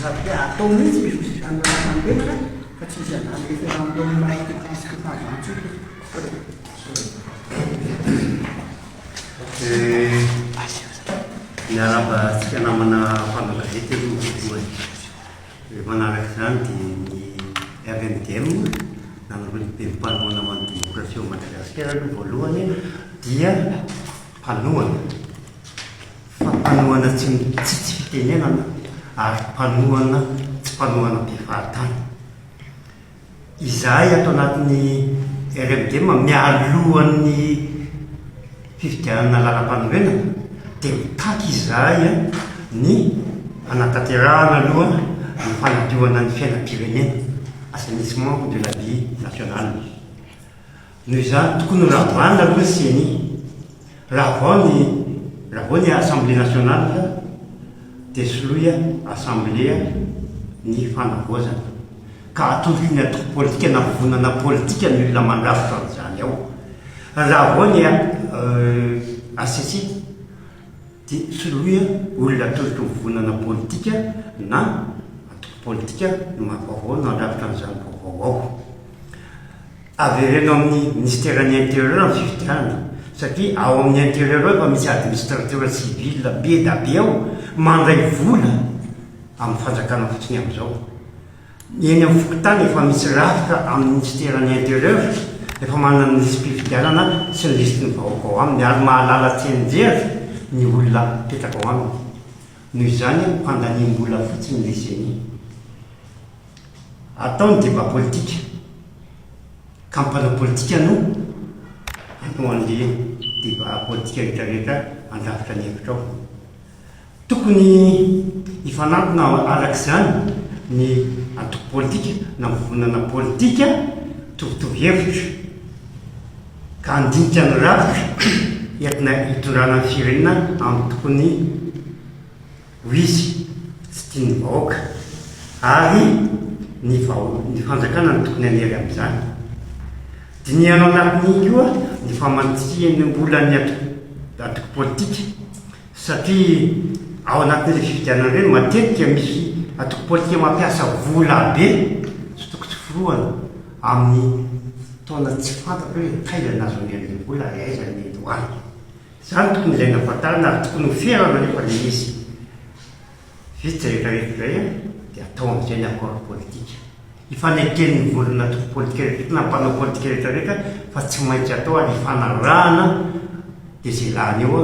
sabe atao mihitsy misy an'anambelana fa tsisy analefa amin'ny mahaky presque favantsika miaraba-tsika namana fanagazety aloha manaraka izany dia ny RNDM nanarolibe mpanoana amin'ny démocratie au Madagasikara aloha voalohany dia mpanoana fa mpanoana tsy fitenenana ary mpanoana tsy mpanoana mpifahatany izahay atao anatin'ny RNDM mialohan'ny fifidianana lalam-panorenana dia mitaky izahay ny anatanterahana aloha ny fanadioana ny fiainam-pirenena assainissement de la vie nationale noho izany tokony ravana aloha seny raha vao ny assemblée nationale dia soloy assemblée ny fanavoazana ka atoloky ny atoko politika na vonana politika ny olona mandrafitra an'izany ao raha vao ny ACC dia soloy olona atoloky mivonana politika na atoko politika no mahavaovao no andrafitra an'izany vaovao ao averena amin'ny ministère ny intérieur amin'ny fifidianana satria ao amin'ny intérieur ao efa misy administrateur civil be da be ao mandray vola amin'ny fanjakana fotsiny amin'izao eny amin'ny fokotany efa misy rafitra amin'ny ministère ny intérieur efa manana ny lisy mpifidianana sy ny lisy ny vahoaka ao aminy ary mahalala tsenjery ny olona petraka ao aminy noho izany mpandaniam-bola fotsiny leseny atao ny débat politika campagne politika no an'le débat politika rehetrarehetra andrafitra ny hevitra ao tokony hifanantona arak'izany ny atoko politika na mivonana politika tovitovy hevitra ka andinika ny rafitra entina hitondrana ny firenena amin'ny tokony ho izy tsy tiany vahoaka ary ny fanjakana ny tokony anery amin'izany dinianao anatin'ny koa ny famantsiany mbola ny atoko politika satria ao anatin'le fifidianana ireny matetika misy atoko politika mampiasa vola be sy toko tsy firohana amin'ny taona tsy fantako hoe kaila nazon'ireny vola aiza ny doany izany tokony ilaina fantarina ary tokony hoferana rehefa le izy vitsy rehetrarehetra zay dia atao amin'izay ny accord politika ifanekeny volana atoko politika rehetrarehetra na mpanao politika rehetrarehetra fa tsy maintsy atao ary ifanarahana dia zay lany eo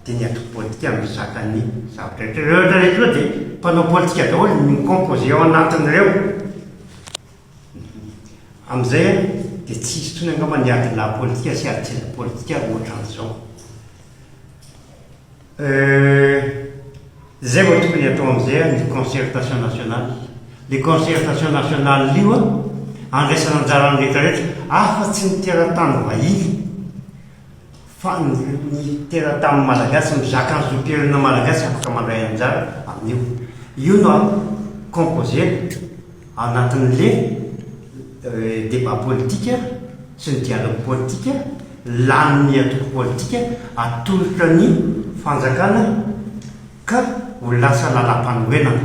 dia ny atoko politika mizaka ny zavatra rehetrarehetra dia mpanao politika daholo ny composé ao anatin'ireo amin'izay dia tsy hisy tony angamba ny ady la politika sy ady politika ohatran'izao zay vao tokony atao amin'izay ny concertation nationale le concertation nationale io andraisana anjarany rehetrarehetra afa-tsy ny teratany vahiny fa ny teratany malagasy mizaka ny zoperina malagasy afaka mandray anjara amin'io io no composé anatin'le débat politika sy ny dialogue politika laniny atoko politika atolotra ny fanjakana ka ho lasa lalam-panorenana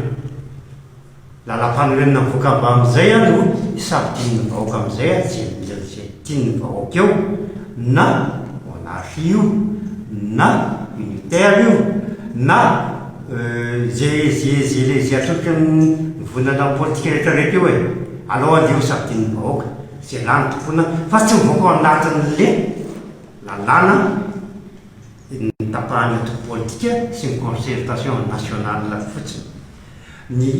lalam-panorenana mivoaka ava amin'izay no hisafidian'ny vahoaka amin'izay zay tian'ny vahoaka eo na monarchie io na unitaire io na zay atolotra ny vonana politika rehetrarehetra eo e aloha andeho safidian'ny vahoaka zay lany tompona fa tsy mivoaka ao anatin'le lalàna ny tapahany atoko politika sy ny concertation nationale fotsiny ny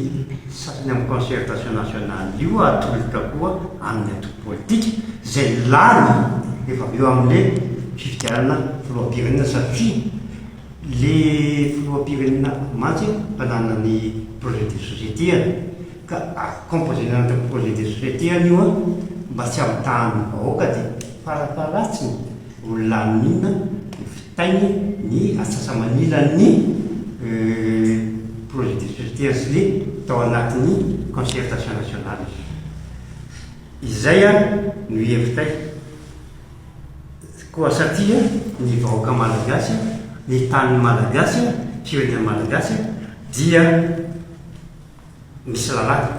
sasany amin'ny concertation nationale io atolotra koa amin'ny atoko politika zay lany efa eo amin'le fifidianana filoham-pirenena satria le filoham-pirenena mantsy mpanana ny projet de société ka composé anaty projet de société io mba tsy amitahany vahoaka dia farafaratsiny olona minina fitainy ny asasa-manila ny projet de société sy le tao anatin'ny concertation nationale izay no hevitray koa satria ny vahoaka malagasy ny tany malagasy firenena malagasy dia misy lalàna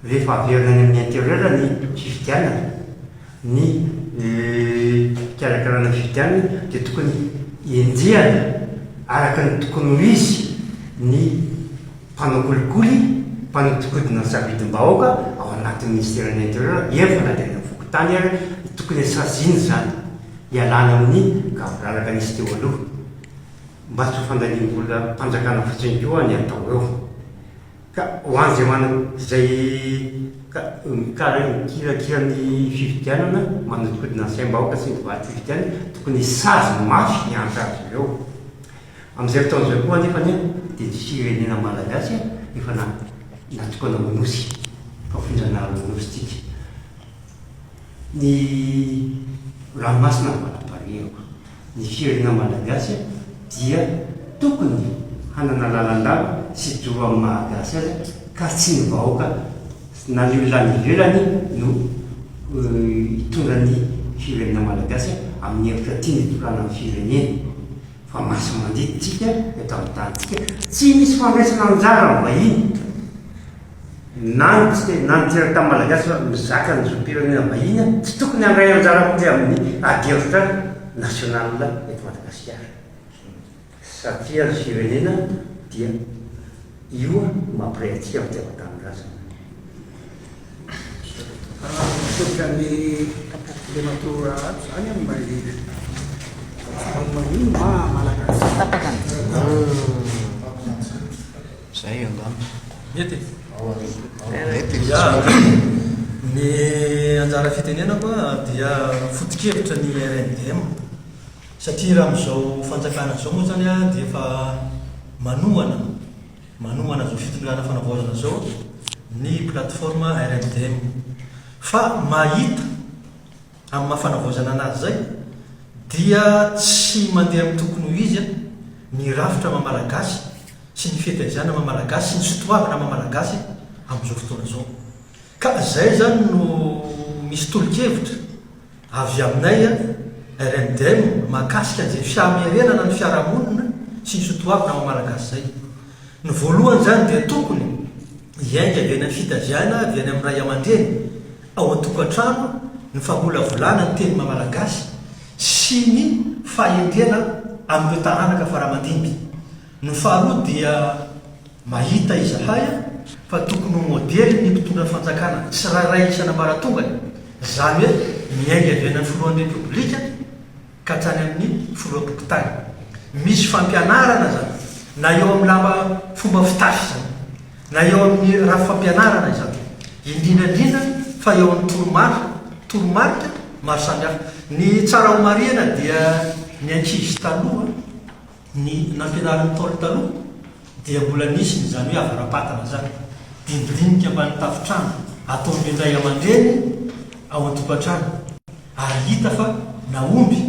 rehefa averina any amin'ny intérieur ny fividianana ny fikarakarana fividianana dia tokony enjehana araka ny tokony ho izy ny mpanao kolikoly mpanodikodina ny safidim-bahoaka ao anatin'ny ministère ny intérieur efa nalaina vokotany ary tokony asaziny zany hialana amin'ny gavoraraka nisy teo aloha mba tsy ho fandaniam-bola mpanjakana fotsiny koa ny atao eo ka ho an'izay zay mikirakira ny fividianana manodikodina ny saim-bahoaka sy ny vady fividianana tokony sazy mafy hiantra azy ireo amin'izay fotaon'izay koa nefany dia ny firenena malagasy efa natokana monosy fafondrana monosy tika ny ranomasina valapariako ny firenena malagasy dia tokony hanana lalandava sy joro amin'ny malagasy azy ka tsy ny vahoaka na ny olona ivelany no hitondra ny firenena malagasy amin'ny hevitra tiany hitorana amin'ny firenena fa masy mandiditsika eto amin'ny tanitsika tsy misy fandraisana anjara vahiny na ny tirata malagasy fa mizaka ny zopirenena vahiny tsy tokony handray anjara koa amin'ny adihevitra national eto Madagasikara satria ny firenena dia io mampiray atsika amin'ny fitiavan-tanindrazana. Tokany le matora zany amin'ny manino malagasy zay angamba mety ny anjara fitenenako dia foto-kevitra ny RNDM satria raha amin'izao fanjakana zao moa zany dia efa manohana zao fitondrana fanavaozana zao ny plateforme RNDM fa mahita amin'ny mahafanavaozana anazy zay dia tsy mandeha amin'ny tokony ho izy ny rafitra mamalagasy sy ny fitaizana mamalagasy sy ny sotoavana mamalagasy amin'izao fotoana zao ka zay zany no misy tolo-kevitra avy aminay RNDM mahakasika zay fiamerenana ny fiarahamonina sy ny sotoavana mamalagasy zay ny voalohany zany dia tokony hiainga avy any amin'ny fitaziana avy any amin'ny ray aman-dreny ao an-tokantrano ny famolavolana ny teny mamalagasy sy ny fahendrena amin'ireo taranaka faramandimby. Ny faharoa dia mahita izahay fa tokony modely ny mpitondra fanjakana tsy raray isan'ambaratongany zany hoe miainga avy any amin'ny filohan'ny repoblika ka hatrany amin'ny filoha-pokotany misy fampianarana zany na eo amin'ny lamba fomba fitafy zany na eo amin'ny raha fampianarana zany indrindrandrindra fa eo amin'ny toromarika maro samihafa. Ny tsara ho mariana dia ny ankizy taloha ny nampianaran'ny taolo taloha dia mbola nisy ny zany hoe avarapatana zany dinidinika mba ny tafitrano ataony indray aman-dreny ao an-tokantrano ary hita fa naomby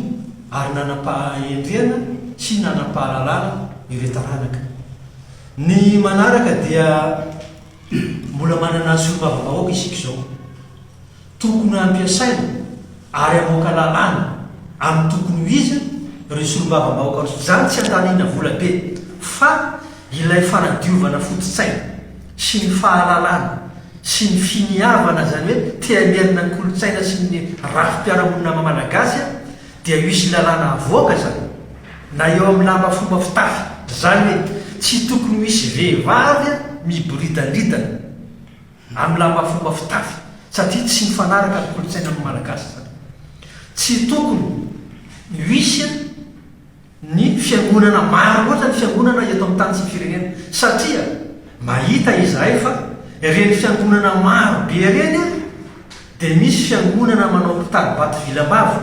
ary nanam-pahendrena sy nanam-pahalalana iretaranaka. Ny manaraka dia mbola manana solom-bavavahoaka isika izao tokony ampiasaina ary amoaka lalàna amin'ny tokony ho izy ireo solom-bavavahoaka zany tsy antanina vola be fa ilay fanadiovana foto-tsaina sy ny fahalalana sy ny finiavana zany hoe teamerina ny kolotsaina sy ny rafim-piaramonina mamalagasy dia misy lalàna avoaka zany na eo amin'ny lamba fomba fitafy zany hoe tsy tokony misy vehivavy miboridandridana amin'ny lamba fomba fitafy satria tsy mifanaraka ny kolotsaina mamalagasy zany. Tsy tokony misy ny fiangonana maro loatra ny fiangonana eto amin'ny tany sy ny firenena satria mahita izahay fa reny fiangonana maro be reny dia misy fiangonana manao mpitalibaty vilambavo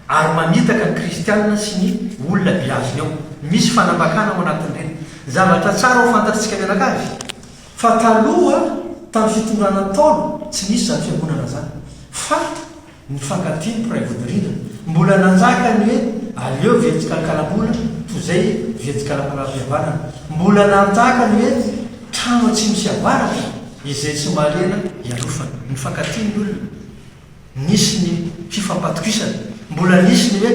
ary mamitaka ny kristianina sy ny olona biaziny ao misy fanambakana ao anatin'ireny zavatra tsara ho fantatsika mianakavy fa taloha tamin'ny fitondrana taolo tsy misy zany fiangonana zany fa ny fankatiny piray vodirindra mbola nanjaka ny hoe aleo vetsikakalabona toy zay vetsikalakalam-pihavanana mbola nanjaka ny hoe trano tsy misy avaratra izay tsy malena ialofana ny fankatiny olona nisy ny fifampatokisana mbola nisy ny hoe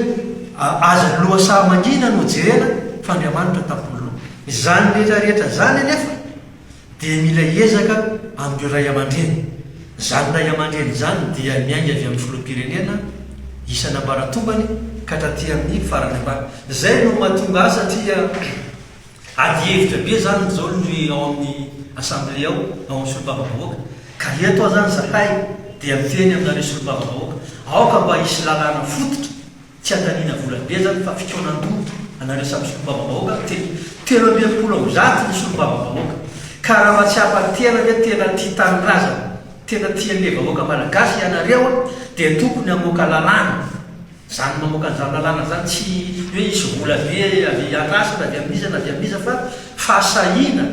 aza loasa mangina no jerena fa Andriamanitra tampoloha zany rehetrarehetra zany nefa dia mila ezaka amin'ireo ray aman-dreny. Zany ray aman-dreny zany dia miainga avy amin'ny filoham-pirenena isana mbaratombany ka traty amin'ny farany ambany. Zay no mahatonga azy satria ady hevitra be zany zao ny ao amin'ny assemblée ao amin'ny solom-bavavahoaka ka eto aho zany zahay dia miteny aminareo solom-bavavahoaka aoka mba hisy lalàna fototra tsy andaniana vola be zany fa fitonan-doha anareo samy solom-bavavahoaka telo ambin'ny ao zaty ny solom-bavavahoaka ka raha mba tsy hampatena hoe tena tia tanindrazana tena tian'le vahoaka malagasy ianareo dia tokony hamoaka lalàna. Zany mamoaka an'izany lalàna zany tsy hoe isy vola be avy andrasana avy amin'iza fa fahasahiana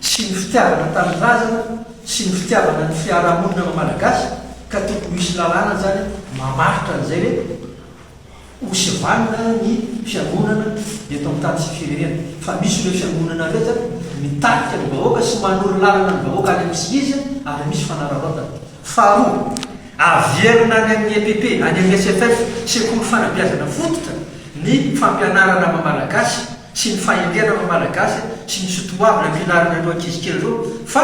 sy ny fitiavana tanindrazana sy ny fitiavana ny fiarahamonina malagasy ka tokony misy lalàna zany mamaritra an'izay hoe hosivanina ny fiangonana eto amin'ny tany sy firenena. Fa misy ireo fiangonana reo zany mitarika ny vahoaka sy manoro lalana ny vahoaka any amin'ny izy ary misy fanararaotana. Faharoa, averina any amin'ny EPP, any amin'ny SFF sekoly fanabeazana fototra ny fampianarana mamalagasy sy ny fahentenana mamalagasy sy ny sotoavina ampianarana ireo ankizikely ireo fa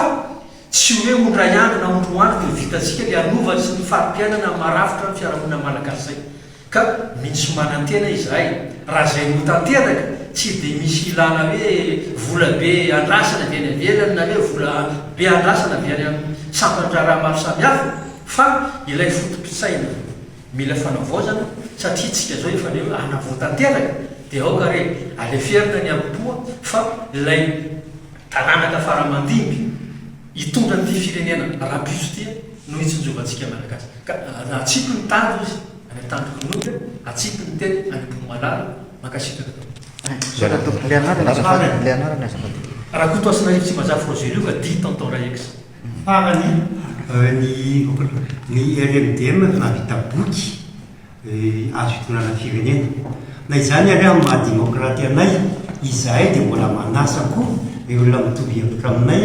tsy hoe ondray andro na ondroandro dia vitantsika dia anova sy ny farim-piainana marafitra ny fiarahamonina malagasy zay ka misy manantena izahay. Raha zay no tanteraka tsy dia misy ilana hoe vola be andrasana avy any avelany na hoe vola be andrasana avy any amin'ny sampandraraha maro samihafa fa ilay fotom-pisaina mila fanavaozana satria tsika zao efa le anavoatanteraka dia aoka re aleferina ny ampoa fa ilay tanànaka faramandimby hitondra ny firenena rahapiso tia no hitsinjovantsika malagasy ka atsipy ny tanjo izy any tandrokon'olona atsipy ny teny any Mpomalala makasitraka raha kotoasina tsy mazafy rozerio ka di tantao raha eky farany ny RMDM navita boky azo hitonana firenena na izany ary amin'ny mahademokraty anay izahay dia mbola manasako ny olona mitovy hevitra aminay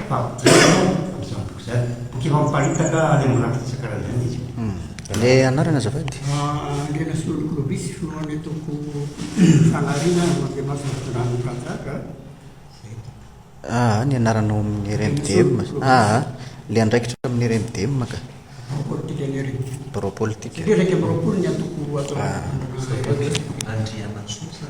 fa amin'izany boky zany boky efa miparitaka any amin'ny raha isan-karazany izy. Le anarana azafady Lena Solokobisy filohan'ny atoko fanariana mandeha masina fitondrano-panjaka. ny anaranao amin'ny RMDM le andraikitra amin'ny RMDM ka Politika ny bureau politique Dia raika beroapolo ny atoko atao. Andriana Sosa.